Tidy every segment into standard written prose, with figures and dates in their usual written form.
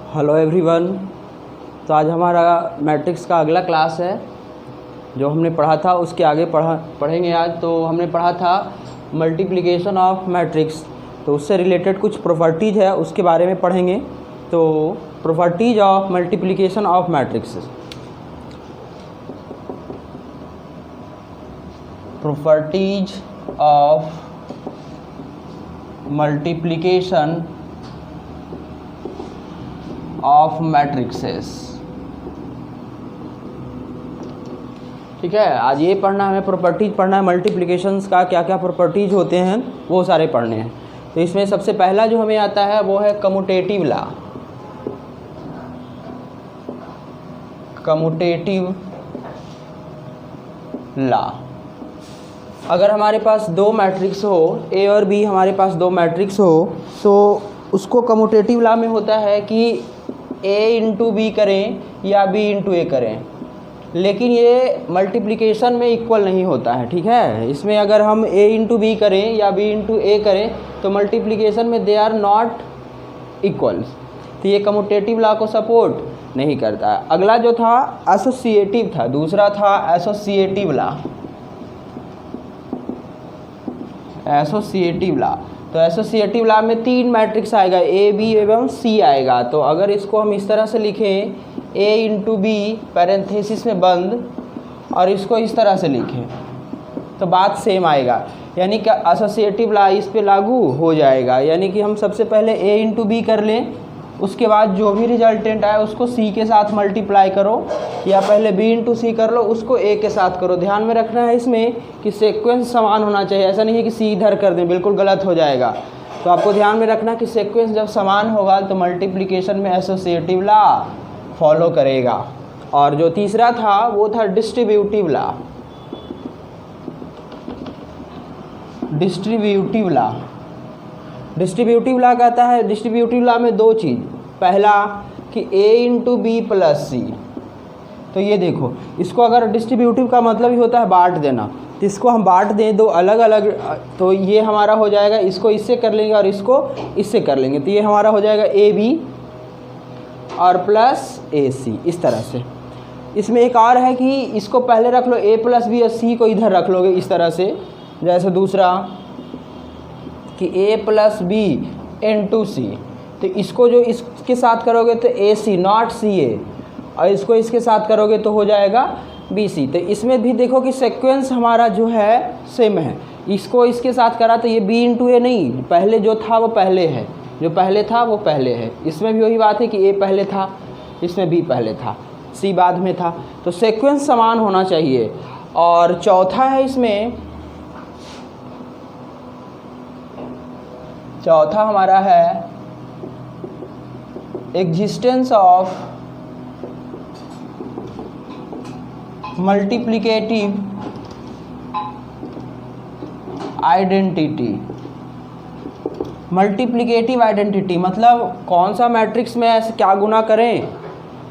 Hello everyone. तो आज हमारा मैट्रिक्स का अगला क्लास है। जो हमने पढ़ा था उसके आगे पढ़ेंगे आज। तो हमने पढ़ा था मल्टीप्लिकेशन ऑफ मैट्रिक्स, तो उससे रिलेटेड कुछ प्रॉपर्टीज़ है उसके बारे में पढ़ेंगे। तो properties of multiplication of matrix, properties of multiplication of matrixes. ठीक है, आज ये पढ़ना है, हमें प्रॉपर्टीज पढ़ना है मल्टीप्लिकेशंस का, क्या क्या प्रॉपर्टीज होते हैं वो सारे पढ़ने हैं। तो इसमें सबसे पहला जो हमें आता है वो है कम्यूटेटिव लॉ। कम्यूटेटिव लॉ, अगर हमारे पास दो मैट्रिक्स हो, ए और बी हमारे पास दो मैट्रिक्स हो, तो उसको कम्यूटेटिव लॉ में होता है कि ए इंटू बी करें या बी इंटू ए करें, लेकिन ये मल्टीप्लिकेशन में इक्वल नहीं होता है। ठीक है, इसमें अगर हम ए इंटू बी करें या बी इंटू ए करें तो मल्टीप्लिकेशन में दे आर नॉट इक्वल, तो ये कम्यूटेटिव लॉ को सपोर्ट नहीं करता है। अगला जो था एसोसिएटिव था, दूसरा था एसोसिएटिव लॉ। एसोसिएटिव लॉ, तो एसोसिएटिव लॉ में तीन मैट्रिक्स आएगा, ए बी एवं सी आएगा। तो अगर इसको हम इस तरह से लिखें, ए इंटू बी पैरेंथेसिस में बंद, और इसको इस तरह से लिखें तो बात सेम आएगा, यानी कि एसोसिएटिव लॉ इस पे लागू हो जाएगा। यानी कि हम सबसे पहले ए इंटू बी कर लें, उसके बाद जो भी रिजल्टेंट आए उसको सी के साथ मल्टीप्लाई करो, या पहले बी इंटू सी कर लो, उसको ए के साथ करो। ध्यान में रखना है इसमें कि सीक्वेंस समान होना चाहिए, ऐसा नहीं है कि सी इधर कर दें, बिल्कुल गलत हो जाएगा। तो आपको ध्यान में रखना कि सीक्वेंस जब समान होगा तो मल्टीप्लिकेशन में एसोसिएटिव लॉ फॉलो करेगा। और जो तीसरा था वो था distributive law. Distributive law, distributive law कहता है, डिस्ट्रीब्यूटिव लॉ में दो चीज़, पहला कि a इंटू बी प्लस सी। तो ये देखो, इसको अगर डिस्ट्रीब्यूटिव का मतलब ही होता है बांट देना, तो इसको हम बांट दें दो अलग अलग, तो ये हमारा हो जाएगा, इसको इससे कर लेंगे और इसको इससे कर लेंगे, तो ये हमारा हो जाएगा ए बी और प्लस ए सी, इस तरह से। इसमें एक और है कि इसको पहले रख लो ए प्लस बी और सी को इधर रख लोगे इस तरह से। जैसे दूसरा कि a प्लस बी इंटू सी, तो इसको जो इसके साथ करोगे तो ए सी नॉट सी ए, और इसको इसके साथ करोगे तो हो जाएगा बी सी। तो इसमें भी देखो कि सीक्वेंस हमारा जो है सेम है, इसको इसके साथ करा तो ये बी इंटू ए नहीं, पहले जो था वो पहले है, जो पहले था वो पहले है। इसमें भी वही बात है कि ए पहले था, इसमें बी पहले था, सी बाद में था, तो सीक्वेंस समान होना चाहिए। और चौथा है इसमें, चौथा हमारा है existence of multiplicative identity. Multiplicative identity मतलब कौन सा मैट्रिक्स में ऐसे क्या गुना करें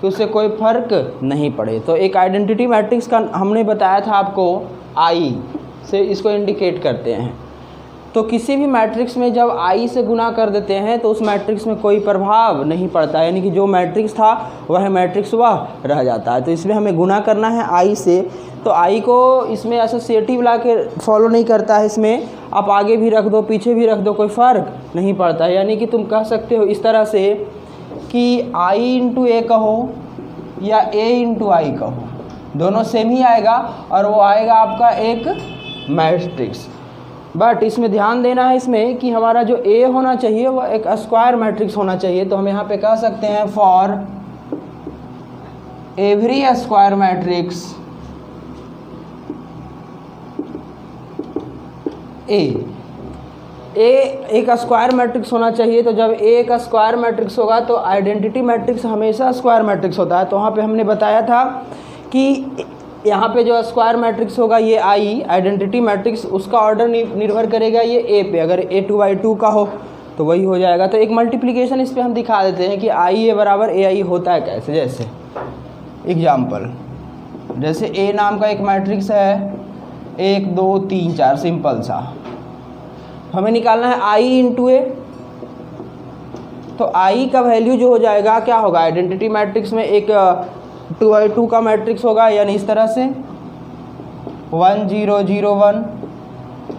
कि उससे कोई फर्क नहीं पड़े। तो एक आइडेंटिटी मैट्रिक्स का हमने बताया था आपको, आई से इसको इंडिकेट करते हैं। तो किसी भी मैट्रिक्स में जब आई से गुना कर देते हैं तो उस मैट्रिक्स में कोई प्रभाव नहीं पड़ता, यानी कि जो मैट्रिक्स था वह मैट्रिक्स वह रह जाता है। तो इसमें हमें गुना करना है आई से, तो आई को इसमें एसोसिएटिव लॉ के फॉलो नहीं करता है, इसमें आप आगे भी रख दो पीछे भी रख दो कोई फ़र्क नहीं पड़ता है। यानी कि तुम कह सकते हो इस तरह से कि आई इंटू ए कहो या ए इंटू आई कहो, दोनों सेम ही आएगा और वो आएगा आपका एक मैट्रिक्स। बट इसमें ध्यान देना है इसमें कि हमारा जो ए होना चाहिए वह एक स्क्वायर मैट्रिक्स होना चाहिए। तो हम यहाँ पे कह सकते हैं for every square matrix A एक स्क्वायर मैट्रिक्स होना चाहिए। तो जब ए एक स्क्वायर मैट्रिक्स होगा तो आइडेंटिटी मैट्रिक्स हमेशा स्क्वायर मैट्रिक्स होता है। तो वहाँ पे हमने बताया था कि यहाँ पे जो स्क्वायर मैट्रिक्स होगा ये आई आइडेंटिटी मैट्रिक्स, उसका ऑर्डर निर्भर करेगा ये ए पे। अगर ए टू बाई टू का हो तो वही हो जाएगा। तो एक मल्टीप्लिकेशन इस पे हम दिखा देते हैं कि आई ए बराबर ए आई होता है कैसे। जैसे एग्जाम्पल, जैसे ए नाम का एक मैट्रिक्स है 1 2 3 4, सिंपल सा। हमें निकालना है आई इंटू ए, तो आई का वैल्यू जो हो जाएगा क्या होगा, आइडेंटिटी मैट्रिक्स में एक 2x2 का मैट्रिक्स होगा, यानी इस तरह से 1 0 0 1,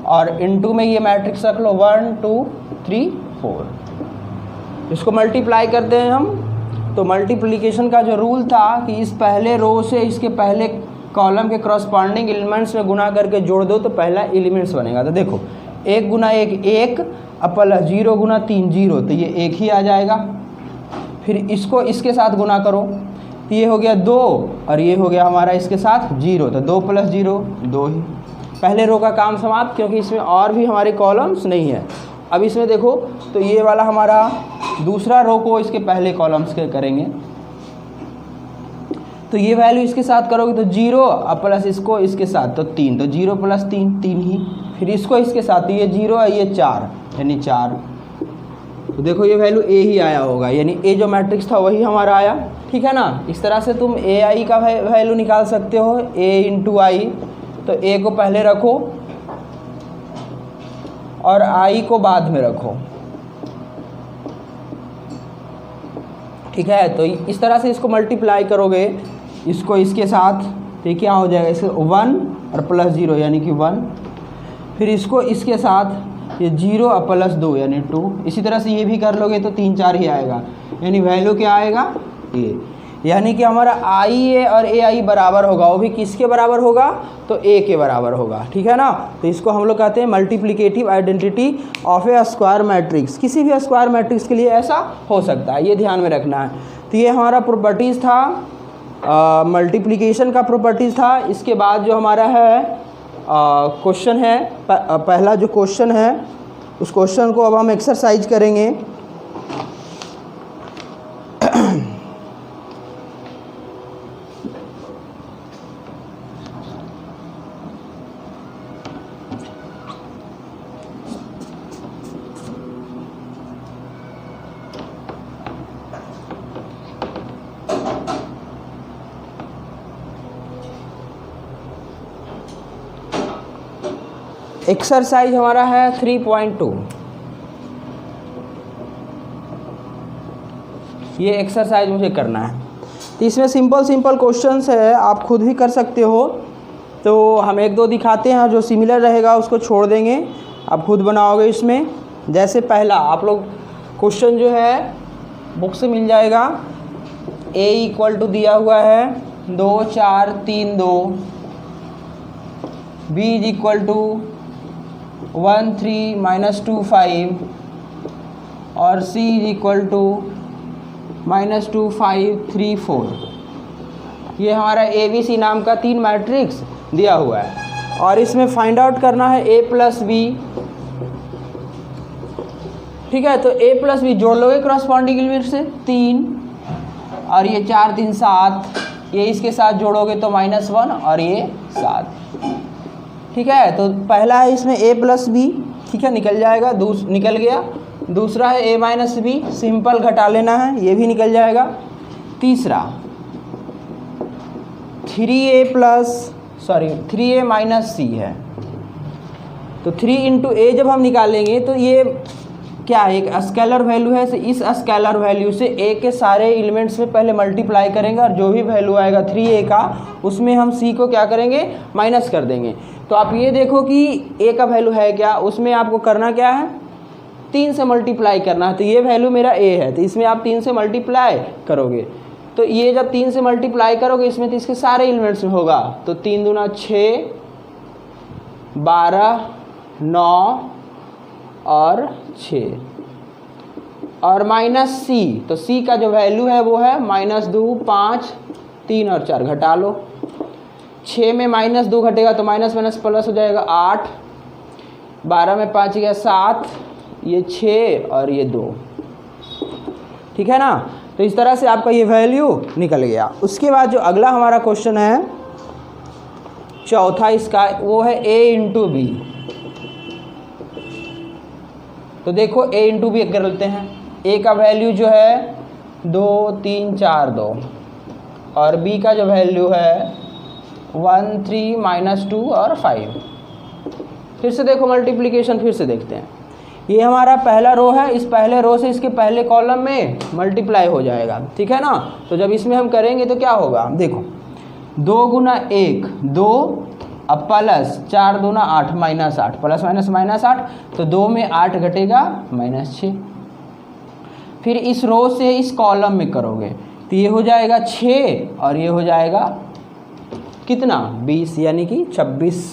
और इनटू में ये मैट्रिक्स रख लो 1 2 3 4। इसको मल्टीप्लाई करते हैं हम, तो मल्टीप्लिकेशन का जो रूल था कि इस पहले रो से इसके पहले कॉलम के करस्पॉन्डिंग एलिमेंट्स में गुना करके जोड़ दो तो पहला एलिमेंट्स बनेगा। तो देखो 1 गुना 1 1, अब प्लस 0 गुना 3 0, तो ये 1 ही आ जाएगा। फिर इसको इसके साथ गुना करो तो ये हो गया 2, और ये हो गया हमारा इसके साथ 0, तो 2 + 0 2 ही। पहले रो का काम समाप्त, क्योंकि इसमें और भी हमारे कॉलम्स नहीं है। अब इसमें देखो तो ये वाला हमारा दूसरा रो को इसके पहले कॉलम्स के करेंगे, तो ये वैल्यू इसके साथ करोगे तो 0, अब प्लस इसको इसके साथ तो 3, तो 0 + 3 3 ही। फिर इसको इसके साथ तो ये 0 है, ये 4 यानी 4। तो देखो ये वैल्यू ए ही आया होगा, यानी ए जो मैट्रिक्स था वही हमारा आया। ठीक है ना, इस तरह से तुम ए आई का वैल्यू निकाल सकते हो, a × आई। तो ए को पहले रखो और आई को बाद में रखो। ठीक है, तो इस तरह से इसको मल्टीप्लाई करोगे इसको इसके साथ, तो क्या हो जाएगा, इसको 1 और प्लस 0 यानी कि 1। फिर इसको इसके साथ ये 0 और प्लस 2 यानी 2। इसी तरह से ये भी कर लोगे तो 3 4 ही आएगा, यानी वैल्यू क्या आएगा ये, यानी कि हमारा आई ए और ए आई बराबर होगा। वो भी किसके बराबर होगा, तो ए के बराबर होगा। ठीक है ना, तो इसको हम लोग कहते हैं multiplicative identity of A square matrix. किसी भी स्क्वायर मैट्रिक्स के लिए ऐसा हो सकता है, ये ध्यान में रखना है। तो ये हमारा प्रॉपर्टीज़ था, मल्टीप्लिकेशन का प्रॉपर्टीज़ था। इसके बाद जो हमारा है क्वेश्चन है, पहला जो क्वेश्चन है उस क्वेश्चन को अब हम एक्सरसाइज करेंगे। एक्सरसाइज हमारा है 3.2। ये एक्सरसाइज मुझे करना है, तो इसमें सिंपल क्वेश्चंस है, आप खुद भी कर सकते हो। तो हम 1 2 दिखाते हैं, जो सिमिलर रहेगा उसको छोड़ देंगे, आप खुद बनाओगे इसमें। जैसे पहला आप लोग क्वेश्चन जो है बुक से मिल जाएगा। a = दिया हुआ है 2 4 3 2, b = 1 3 - 2 5, और c = -2 5 3 4। ये हमारा ABC नाम का 3 मैट्रिक्स दिया हुआ है, और इसमें फाइंड आउट करना है a + b। ठीक है, तो a + b जोड़ लोगे क्रॉसपॉन्डिंग एलिमेंट से 3, और ये 4 3 7, ये इसके साथ जोड़ोगे तो -1 और ये 7। ठीक है, तो पहला है इसमें a + b, ठीक है, निकल जाएगा, निकल गया। दूसरा है a - b, सिंपल घटा लेना है, ये भी निकल जाएगा। तीसरा 3a - c है, तो 3 × a जब हम निकालेंगे तो ये क्या है, एक स्केलर वैल्यू है। तो इस स्केलर वैल्यू से a के सारे एलिमेंट्स में पहले मल्टीप्लाई करेंगे, और जो भी वैल्यू आएगा 3a का, उसमें हम c को क्या करेंगे, माइनस कर देंगे। तो आप ये देखो कि a का वैल्यू है क्या, उसमें आपको करना क्या है, 3 से मल्टीप्लाई करना है। तो ये वैल्यू मेरा a है, तो इसमें आप 3 से मल्टीप्लाई करोगे। तो ये जब 3 से मल्टीप्लाई करोगे इसमें, तो इसके सारे एलिमेंट्स में होगा। तो 3 दूना 6 12 9 और 6, और -c, तो c का जो वैल्यू है वो है -2 5 3 और 4, घटा लो। 6 में -2 घटेगा तो माइनस प्लस हो जाएगा 8, 12 में 5 गया 7, ये 6 और ये 2। ठीक है ना, तो इस तरह से आपका ये वैल्यू निकल गया। उसके बाद जो अगला हमारा क्वेश्चन है चौथा इसका, वो है a × b। तो देखो a × b कर लेते हैं। a का वैल्यू जो है 2 3 4 2, और b का जो वैल्यू है 1 3 - 2 और 5। फिर से देखो मल्टीप्लिकेशन, फिर से देखते हैं। ये हमारा पहला रो है, इस पहले रो से इसके पहले कॉलम में मल्टीप्लाई हो जाएगा, ठीक है ना। तो जब इसमें हम करेंगे तो क्या होगा, देखो 2 गुना 1 2, अब प्लस 4 दूना 8 माइनस 8, प्लस माइनस माइनस 8, तो 2 में 8 घटेगा -6। फिर इस रो से इस कॉलम में करोगे तो ये हो जाएगा 6 और ये हो जाएगा कितना 20 यानी कि 26,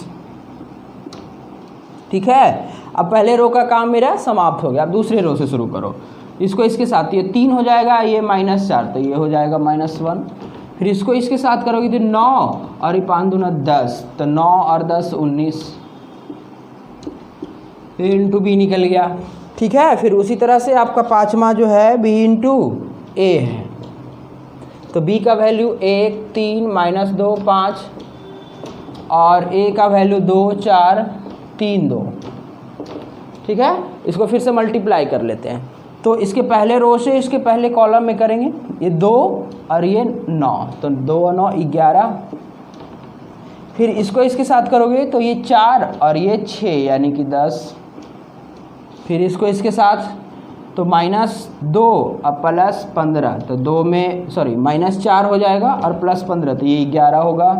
ठीक है। अब पहले रो का काम मेरा समाप्त हो गया। अब दूसरे रो से शुरू करो, इसको इसके साथ, ये 3 हो जाएगा, ये -4 तो ये हो जाएगा -1। फिर इसको इसके साथ करोगे तो 9 और ये 5 दूना 10, तो 9 और 10 19, इंटू बी निकल गया, ठीक है। फिर उसी तरह से आपका पाँचवा जो है बी इंटू ए है, तो बी का वैल्यू 1 3 -2 5 और ए का वैल्यू 2 4 3 2, ठीक है। इसको फिर से मल्टीप्लाई कर लेते हैं, तो इसके पहले रो से इसके पहले कॉलम में करेंगे, ये 2 और ये 9, तो 2 और 9 11। फिर इसको इसके साथ करोगे तो ये 4 और ये 6 यानी कि 10। फिर इसको इसके साथ तो -2 अब प्लस 15, तो 2 में -4 हो जाएगा और प्लस 15 तो ये 11 होगा।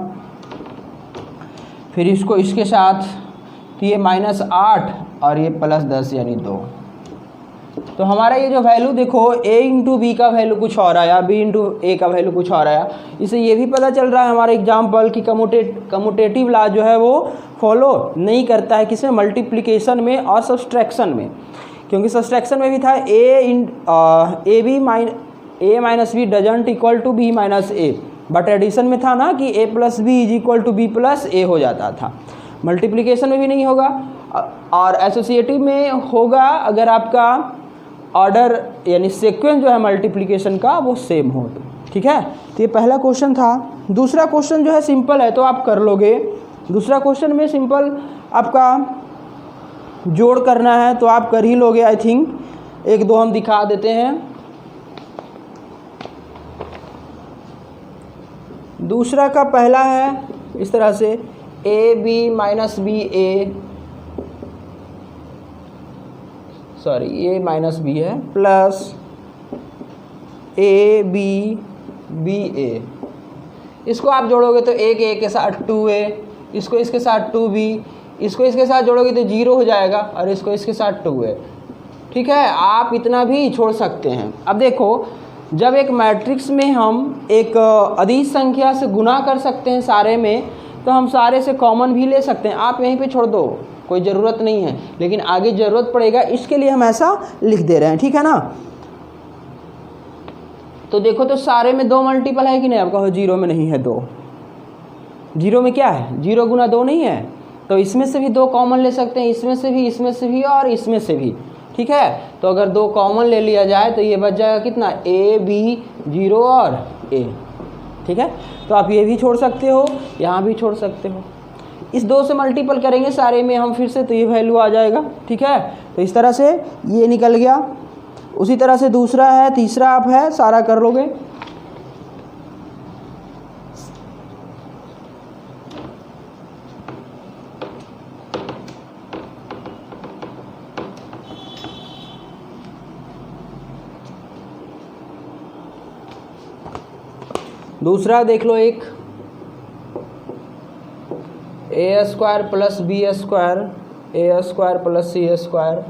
फिर इसको इसके साथ तो ये -8 और ये +10 यानी 2। तो हमारा ये जो वैल्यू देखो a इंटू बी का वैल्यू कुछ और आया, b इंटू ए का वैल्यू कुछ और आया। इससे ये भी पता चल रहा है हमारा एग्जाम्पल कि कम्यूटेटिव लॉ जो है वो फॉलो नहीं करता है किसमें, मल्टीप्लिकेशन में और सब्सट्रैक्शन में। क्योंकि सब्सट्रैक्शन में भी था a minus B doesn't equal to b minus A, but addition में था ना कि a plus B is equal to b plus A हो जाता था। मल्टीप्लिकेशन में भी नहीं होगा और एसोसिएटिव में होगा अगर आपका ऑर्डर यानी सीक्वेंस जो है मल्टीप्लिकेशन का वो सेम हो, ठीक है। तो ये पहला क्वेश्चन था। दूसरा क्वेश्चन जो है सिंपल है तो आप कर लोगे। दूसरा क्वेश्चन में सिंपल आपका जोड़ करना है तो आप कर ही लोगे आई थिंक। एक दो हम दिखा देते हैं। दूसरा का पहला है इस तरह से A B minus B A, sorry A minus B है, plus A B B A. इसको आप जोड़ोगे तो एक ए के साथ 2a, इसको इसके साथ 2b, इसको इसके साथ जोड़ोगे तो 0 हो जाएगा और इसको इसके साथ 2a, ठीक है। आप इतना भी छोड़ सकते हैं। अब देखो जब एक मैट्रिक्स में हम एक अदिश संख्या से गुना कर सकते हैं सारे में, तो हम सारे से कॉमन भी ले सकते हैं। आप यहीं पे छोड़ दो, कोई ज़रूरत नहीं है, लेकिन आगे ज़रूरत पड़ेगा इसके लिए हम ऐसा लिख दे रहे हैं, ठीक है ना। तो देखो तो सारे में 2 मल्टीपल है कि नहीं, आप कहो 0 में नहीं है 2, 0 में क्या है 0 गुना 2 नहीं है, तो इसमें से भी 2 कॉमन ले सकते हैं, इसमें से भी और इसमें से भी, ठीक है। तो अगर 2 कॉमन ले लिया जाए तो ये बच जाएगा कितना a b 0 और a, ठीक है। तो आप ये भी छोड़ सकते हो, यहाँ भी छोड़ सकते हो। इस 2 से मल्टीपल करेंगे सारे में हम फिर से तो ये वैल्यू आ जाएगा, ठीक है। तो इस तरह से ये निकल गया। उसी तरह से दूसरा है, तीसरा आप है सारा कर लोगे। दूसरा देख लो, एक ए स्क्वायर प्लस बी स्क्वायर, ए स्क्वायर प्लस सी स्क्वायर,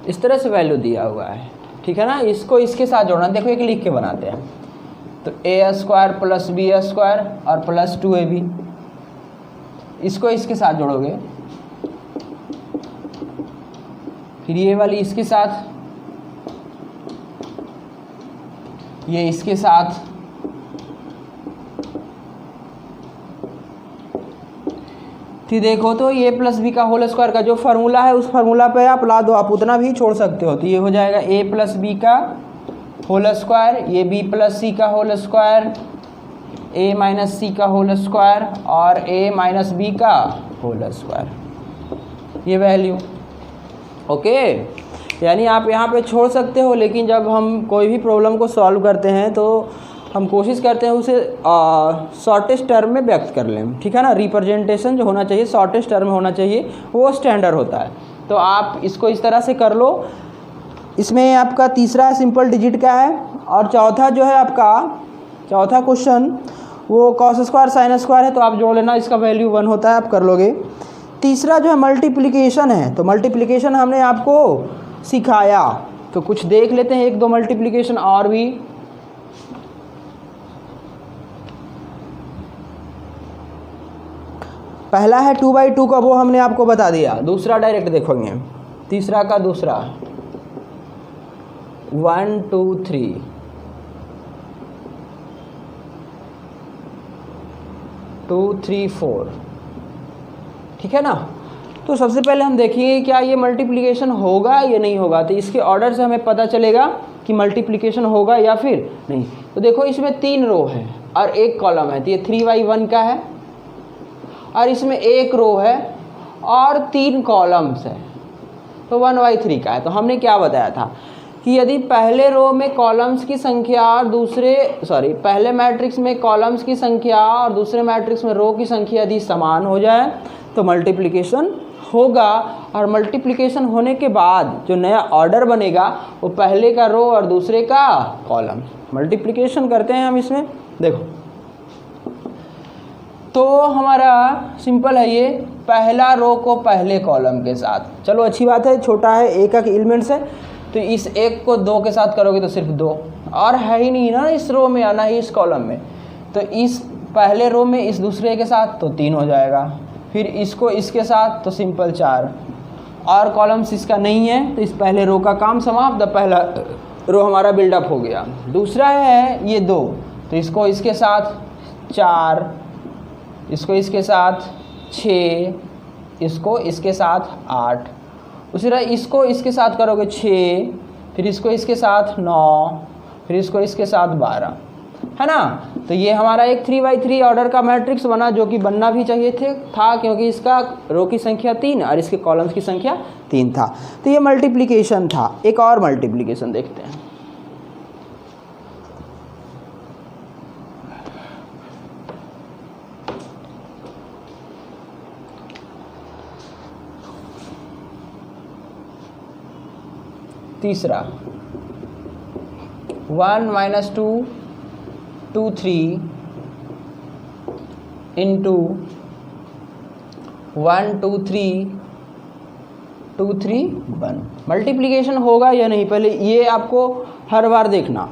इस तरह से वैल्यू दिया हुआ है, ठीक है ना। इसको इसके साथ जोड़ना, देखो एक लिख के बनाते हैं। तो ए स्क्वायर प्लस बी स्क्वायर और प्लस 2ab, इसको इसके साथ जोड़ोगे, फिर ये वाली इसके साथ, ये इसके साथ, फिर देखो तो ये प्लस बी का होल स्क्वायर का जो फार्मूला है उस फार्मूला पे आप ला दो, आप उतना भी छोड़ सकते हो। तो ये हो जाएगा ए प्लस बी का होल स्क्वायर, ये बी प्लस सी का होल स्क्वायर, ए माइनस सी का होल स्क्वायर और ए माइनस बी का होल स्क्वायर, ये वैल्यू, ओके। यानी आप यहाँ पे छोड़ सकते हो, लेकिन जब हम कोई भी प्रॉब्लम को सॉल्व करते हैं तो हम कोशिश करते हैं उसे शॉर्टेस्ट टर्म में व्यक्त कर लें, ठीक है ना। रिप्रेजेंटेशन जो होना चाहिए शॉर्टेस्ट टर्म में होना चाहिए, वो स्टैंडर्ड होता है। तो आप इसको इस तरह से कर लो। इसमें आपका तीसरा सिंपल डिजिट का है, और चौथा जो है आपका चौथा क्वेश्चन वो कॉस स्क्वायर साइन स्क्वायर है, तो आप जोड़ लेना, इसका वैल्यू 1 होता है, आप कर लोगे। तीसरा जो है मल्टीप्लिकेशन है, तो मल्टीप्लिकेशन हमने आपको सिखाया, तो कुछ देख लेते हैं 1-2 मल्टीप्लिकेशन और भी। पहला है 2/2 का, वो हमने आपको बता दिया। दूसरा डायरेक्ट देखोगे, तीसरा का दूसरा 1 2 3 2 3 4, ठीक है ना। तो सबसे पहले हम देखेंगे क्या ये मल्टीप्लिकेशन होगा या नहीं होगा, तो इसके ऑर्डर से हमें पता चलेगा कि मल्टीप्लिकेशन होगा या फिर नहीं। तो देखो इसमें 3 रो है और 1 कॉलम है, तो ये 3/1 का है, और इसमें 1 रो है और 3 कॉलम्स है, तो 1/3 का है। तो हमने क्या बताया था कि यदि पहले रो में कॉलम्स की संख्या और पहले मैट्रिक्स में कॉलम्स की संख्या और दूसरे मैट्रिक्स में रो की संख्या यदि समान हो जाए तो मल्टीप्लिकेशन होगा, और मल्टीप्लिकेशन होने के बाद जो नया ऑर्डर बनेगा वो पहले का रो और दूसरे का कॉलम। मल्टीप्लिकेशन करते हैं हम इसमें, देखो तो हमारा सिंपल है ये, पहला रो को पहले कॉलम के साथ, चलो अच्छी बात है, छोटा है, एक का एलिमेंट्स है, तो इस 1 को 2 के साथ करोगे तो सिर्फ 2, और है ही नहीं ना इस रो में, आना ही इस कॉलम में, तो इस पहले रो में इस दूसरे के साथ तो 3 हो जाएगा, फिर इसको इसके साथ तो सिंपल 4, और कॉलम्स इसका नहीं है, तो इस पहले रो का काम समाप्त, पहला रो हमारा बिल्डअप हो गया। दूसरा है ये 2, तो इसको इसके साथ 4, इसको इसके साथ 6, इसको इसके साथ 8, उसी तरह इसको इसके साथ करोगे 6, फिर इसको इसके साथ 9, फिर इसको इसके साथ 12, है ना। तो ये हमारा एक 3/3 ऑर्डर का मैट्रिक्स बना, जो कि बनना भी चाहिए था क्योंकि इसका रो की संख्या 3 और इसके कॉलम्स की संख्या 3 था। तो ये मल्टीप्लिकेशन था। एक और मल्टीप्लिकेशन देखते हैं। तीसरा 1 - 2 2 3 इंटू 1 2 3 2 3 1। मल्टीप्लिकेशन होगा या नहीं पहले ये आपको हर बार देखना।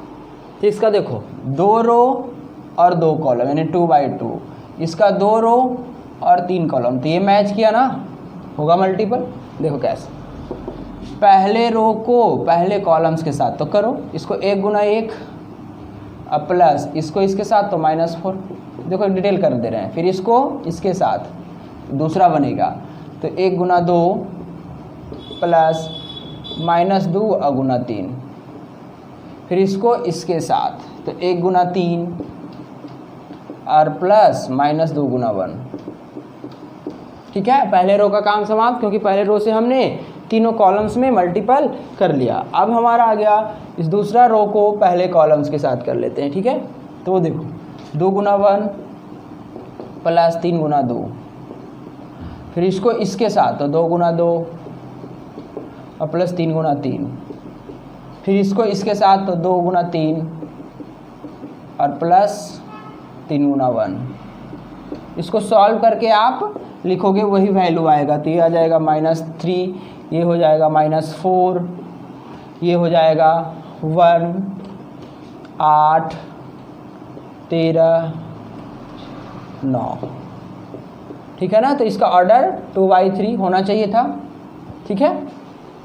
तो इसका देखो 2 रो और 2 कॉलम, यानी 2/2, इसका 2 रो और 3 कॉलम, तो ये मैच किया ना, होगा मल्टीपल। देखो कैसे, पहले रो को पहले कॉलम्स के साथ तो करो, इसको 1 × 1 अब प्लस इसको इसके साथ तो -4, देखो डिटेल कर दे रहे हैं, फिर इसको इसके साथ दूसरा बनेगा तो 1 × 2 प्लस -2 × 3, फिर इसको इसके साथ तो 1 × 3 और प्लस -2 × 1, ठीक है। पहले रो का काम समाप्त, क्योंकि पहले रो से हमने तीनों कॉलम्स में मल्टीपल कर लिया। अब हमारा आ गया इस दूसरा रो को पहले कॉलम्स के साथ कर लेते हैं, ठीक है। तो देखो 2 × 1 प्लस 3 × 2, फिर इसको इसके साथ तो 2 × 2 और प्लस 3 × 3, फिर इसको इसके साथ तो 2 × 3 और प्लस 3 × 1। इसको सॉल्व करके आप लिखोगे वही वैल्यू आएगा, तो ये आ जाएगा -3, ये हो जाएगा -4, ये हो जाएगा 1 8 13 9, ठीक है ना। तो इसका ऑर्डर 2/3 होना चाहिए था, ठीक है।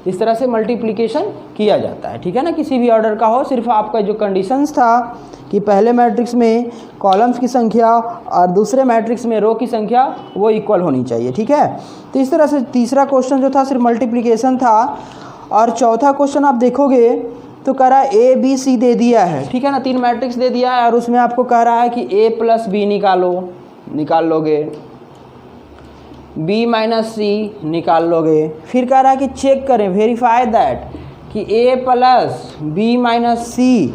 इस तरह से मल्टीप्लिकेशन किया जाता है, ठीक है ना, किसी भी ऑर्डर का हो। सिर्फ आपका जो कंडीशंस था कि पहले मैट्रिक्स में कॉलम्स की संख्या और दूसरे मैट्रिक्स में रो की संख्या वो इक्वल होनी चाहिए, ठीक है। तो इस तरह से तीसरा क्वेश्चन जो था सिर्फ मल्टीप्लिकेशन था। और चौथा क्वेश्चन आप देखोगे तो कह रहा है A B C दे दिया है, ठीक है ना, 3 मैट्रिक्स दे दिया है, और उसमें आपको कह रहा है कि A + B निकाल लोगे, B - C निकाल लोगे, फिर कह रहा है कि चेक करें, वेरीफाई दैट कि a प्लस बी माइनस सी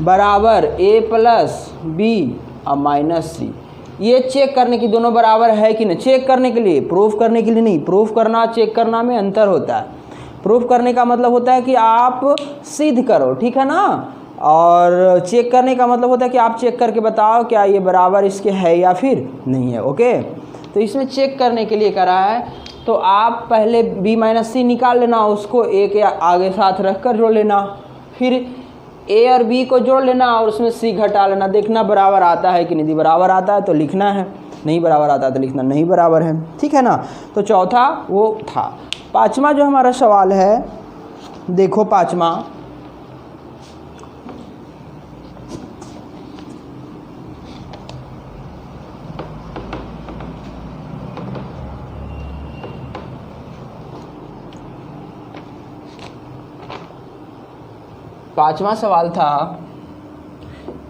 बराबर a प्लस बी और माइनस सी। ये चेक करने की दोनों बराबर है कि नहीं, चेक करने के लिए, प्रूफ करने के लिए नहीं। प्रूफ करना चेक करना में अंतर होता है। प्रूफ करने का मतलब होता है कि आप सिद्ध करो, ठीक है ना, और चेक करने का मतलब होता है कि आप चेक करके बताओ क्या ये बराबर इसके है या फिर नहीं है। ओके, तो इसमें चेक करने के लिए करा है, तो आप पहले b माइनस सी निकाल लेना, उसको a के आगे साथ रख कर जोड़ लेना, फिर a और b को जोड़ लेना और उसमें c घटा लेना, देखना बराबर आता है कि नहीं। बराबर आता है तो लिखना है, नहीं बराबर आता है तो लिखना नहीं बराबर है, ठीक है ना। तो चौथा वो था। पाँचवा जो हमारा सवाल है, देखो पाँचवा, पाँचवा सवाल था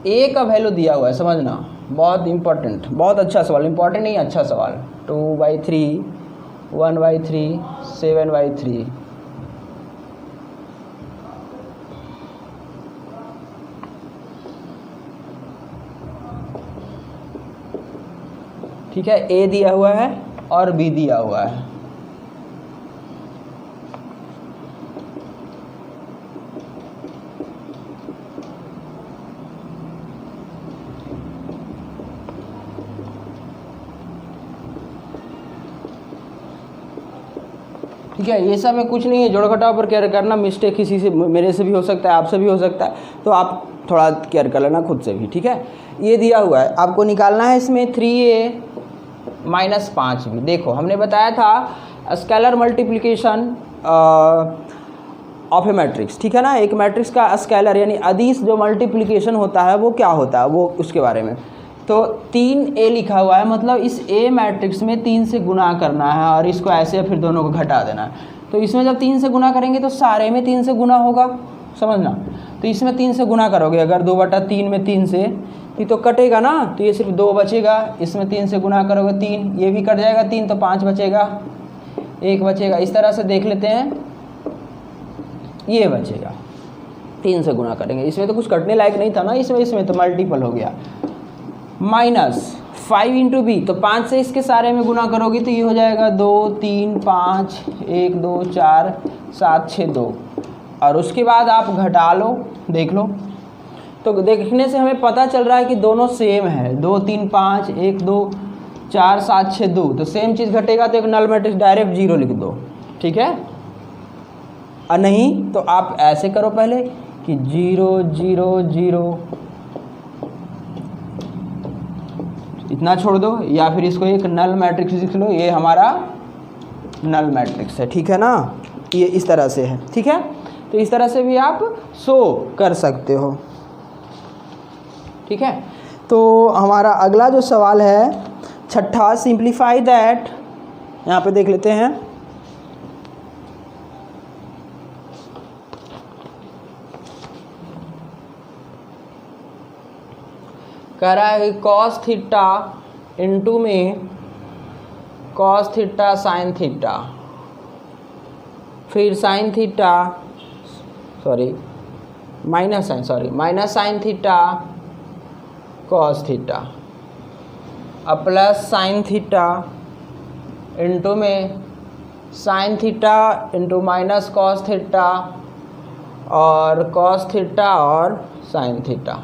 a का वैल्यू दिया हुआ है, समझना, बहुत इंपॉर्टेंट, बहुत अच्छा सवाल, इंपॉर्टेंट नहीं अच्छा सवाल। 2/3, 1/3, 7/3। ठीक है, a दिया हुआ है और b दिया हुआ है। ठीक है, ये सब में कुछ नहीं है, जोड़ घटाव पर केयर करना, मिस्टेक किसी से, मेरे से भी हो सकता है, आपसे भी हो सकता है, तो आप थोड़ा केयर कर लेना खुद से भी, ठीक है। ये दिया हुआ है, आपको निकालना है इसमें 3a माइनस 5b। देखो हमने बताया था scalar multiplication of A matrix, ठीक है ना। एक मैट्रिक्स का स्केलर यानी अदिश जो मल्टीप्लिकेशन होता है वो क्या होता है, वो उसके बारे में। तो 3a लिखा हुआ है, मतलब इस a मैट्रिक्स में 3 से गुना करना है और इसको ऐसे फिर दोनों को घटा देना है। तो इसमें जब 3 से गुना करेंगे तो सारे में 3 से गुना होगा, समझना। तो इसमें 3 से गुना करोगे, अगर 2/3 में 3 से, तो कटेगा ना, तो ये सिर्फ 2 बचेगा। इसमें 3 से गुना करोगे 3, ये भी कट जाएगा 3, तो 5 बचेगा, 1 बचेगा। इस तरह से देख लेते हैं, ये बचेगा, 3 से गुना करेंगे। इसमें तो कुछ कटने लायक नहीं था ना, इसमें तो मल्टीपल हो गया। माइनस 5 इंटू बी, तो 5 से इसके सारे में गुना करोगे तो ये हो जाएगा 2, 3, 5, 1, 2, 4, 7, 6, 2। और उसके बाद आप घटा लो, देख लो, तो देखने से हमें पता चल रहा है कि दोनों सेम है। 2, 3, 5, 1, 2, 4, 7, 6, 2, तो सेम चीज़ घटेगा तो एक नल मैट्रिक्स डायरेक्ट 0 लिख दो, ठीक है। और नहीं तो आप ऐसे करो पहले कि 0, 0, 0 इतना छोड़ दो, या फिर इसको एक नल मैट्रिक्स लिख लो, ये हमारा नल मैट्रिक्स है, ठीक है ना। ये इस तरह से है, ठीक है। तो इस तरह से भी आप शो कर सकते हो, ठीक है। तो हमारा अगला जो सवाल है छठा, सिंप्लीफाई दैट, यहाँ पे देख लेते हैं। कह रहा है कि कॉस थीटा इंटू में कॉस थीटा साइन थीटा, फिर sine theta minus sine theta cos theta, अब प्लस साइन थीटा इंटू में sine theta into minus cos theta और कॉस थीटा और साइन थीटा,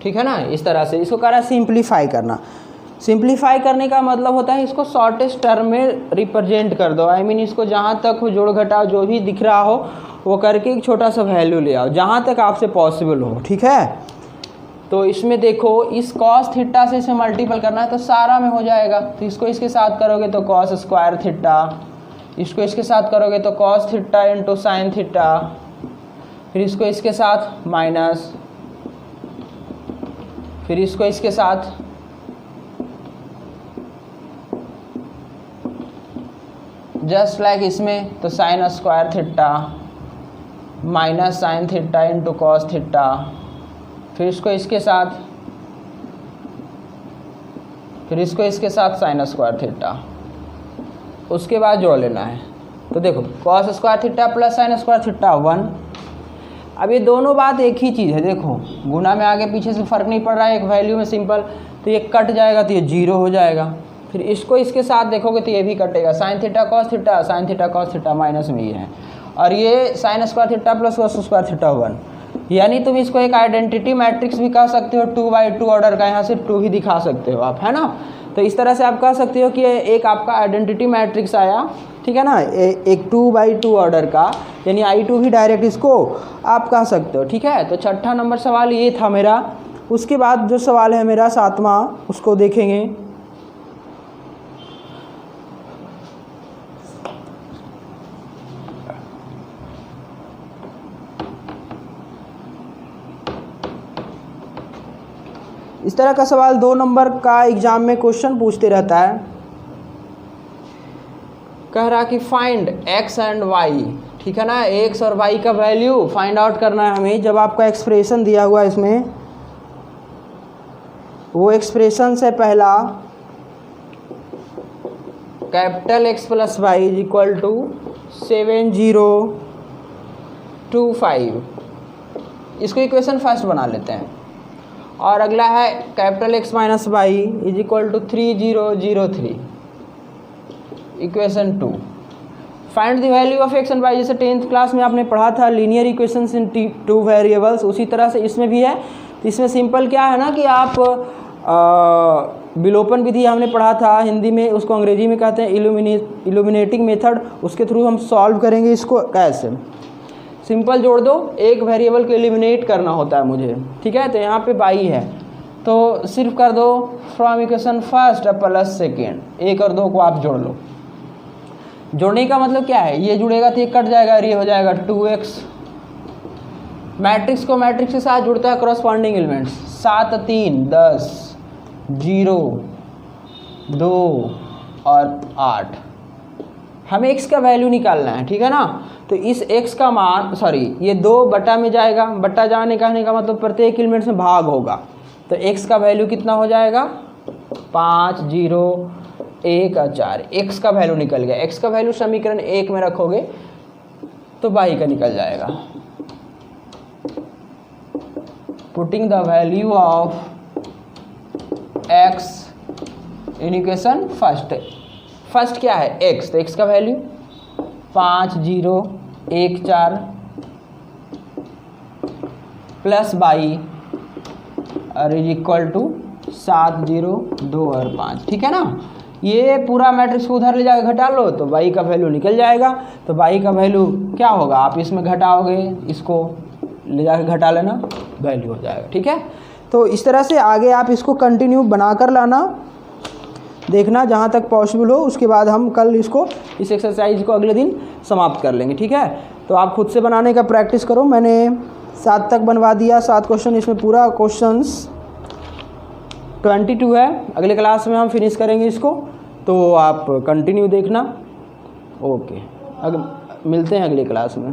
ठीक है ना। इस तरह से इसको कह रहा है सिंप्लीफाई करना। सिंप्लीफाई करने का मतलब होता है इसको शॉर्टेस्ट टर्म में रिप्रेजेंट कर दो। आई मीन इसको जहाँ तक हो जोड़ घटाव जो भी दिख रहा हो वो करके एक छोटा सा वैल्यू ले आओ, जहाँ तक आपसे पॉसिबल हो, ठीक है। तो इसमें देखो, इस कॉस थीटा से इसे मल्टीपल करना है तो सारा में हो जाएगा। तो इसको इसके साथ करोगे तो कॉस स्क्वायर थीटा, इसको इसके साथ करोगे तो cos theta into sine theta, फिर इसको इसके साथ माइनस, फिर इसको इसके साथ जस्ट लाइक इसमें तो sine square theta minus sine theta into cos theta, फिर इसको इसके साथ, फिर इसको इसके साथ साइन स्क्वायर थीटा, उसके बाद जोड़ लेना है। तो देखो cos square theta plus sine square theta 1। अब ये दोनों बात एक ही चीज़ है, देखो गुना में आगे पीछे से फ़र्क नहीं पड़ रहा है, एक वैल्यू में सिंपल, तो ये कट जाएगा तो ये 0 हो जाएगा। फिर इसको इसके साथ देखोगे तो ये भी कटेगा, sine theta cos theta, sine theta cos theta minus में ये है, और ये sine square theta plus cos square theta 1। यानी तुम इसको एक आइडेंटिटी मैट्रिक्स भी कह सकते हो, 2x2 ऑर्डर का, यहाँ से 2 भी दिखा सकते हो आप, है ना। तो इस तरह से आप कह सकते हो कि एक आपका आइडेंटिटी मैट्रिक्स आया, ठीक है ना, एक 2x2 ऑर्डर का, यानी I2 भी डायरेक्ट इसको आप कह सकते हो, ठीक है। तो छठा नंबर सवाल ये था मेरा। उसके बाद जो सवाल है मेरा 7वां, उसको देखेंगे। इस तरह का सवाल 2 नंबर का एग्जाम में क्वेश्चन पूछते रहता है। कह रहा कि फाइंड x एंड y, ठीक है ना, x और y का वैल्यू फाइंड आउट करना है हमें। जब आपका एक्सप्रेशन दिया हुआ है इसमें, वो एक्सप्रेशन से पहला capital X plus Y is equal to 7025, इसको इक्वेशन फर्स्ट बना लेते हैं। और अगला है capital X minus Y is equal to 3003, equation 2। Find the value of x and y, जैसे 10th क्लास में आपने पढ़ा था लीनियर इक्वेशंस इन 2 वेरिएबल्स, उसी तरह से इसमें भी है। तो इसमें सिंपल क्या है ना कि आप विलोपन विधि हमने पढ़ा था हिंदी में, उसको अंग्रेजी में कहते हैं इल्यूमिनेटिंग मेथड, उसके थ्रू हम सॉल्व करेंगे इसको। कैसे? सिंपल जोड़ दो, एक वेरिएबल को एलिमिनेट करना होता है मुझे, ठीक है। तो यहाँ पे y है, तो सिर्फ कर दो from equation first plus second, 1 और 2 को आप जोड़ लो। जोड़ने का मतलब क्या है, ये जुड़ेगा तो ये कट जाएगा और ये हो जाएगा 2x। मैट्रिक्स को मैट्रिक्स के साथ जुड़ता है करस्पॉन्डिंग एलिमेंट्स, 7 3 10 0 2 और 8। हमें x का वैल्यू निकालना है, ठीक है ना। तो इस x का मान, सॉरी, ये 2 बटा में जाएगा, बटा जाने कहने का मतलब प्रत्येक एलिमेंट्स में भाग होगा। तो x का वैल्यू कितना हो जाएगा, 5 0 1 और 4, x का वैल्यू निकल गया। x का वैल्यू समीकरण 1 में रखोगे तो y का निकल जाएगा। Putting the value of x in equation first क्या है x, तो x का वैल्यू 5 0 1 4 प्लस y और इज इक्वल टू 7 0 2 और 5, ठीक है ना। ये पूरा मैट्रिक्स को उधर ले जाकर घटा लो तो y का वैल्यू निकल जाएगा। तो y का वैल्यू क्या होगा, आप इसमें घटाओगे, इसको ले जाकर घटा लेना, वैल्यू हो जाएगा, ठीक है। तो इस तरह से आगे आप इसको कंटिन्यू बना कर लाना, देखना जहाँ तक पॉसिबल हो। उसके बाद हम कल इसको, इस एक्सरसाइज को अगले दिन समाप्त कर लेंगे, ठीक है। तो आप खुद से बनाने का प्रैक्टिस करो। मैंने 7 तक बनवा दिया, 7 क्वेश्चन, इसमें पूरा क्वेश्चंस 22 है। अगले क्लास में हम फिनिश करेंगे इसको, तो आप कंटिन्यू देखना। ओके, मिलते हैं अगले क्लास में।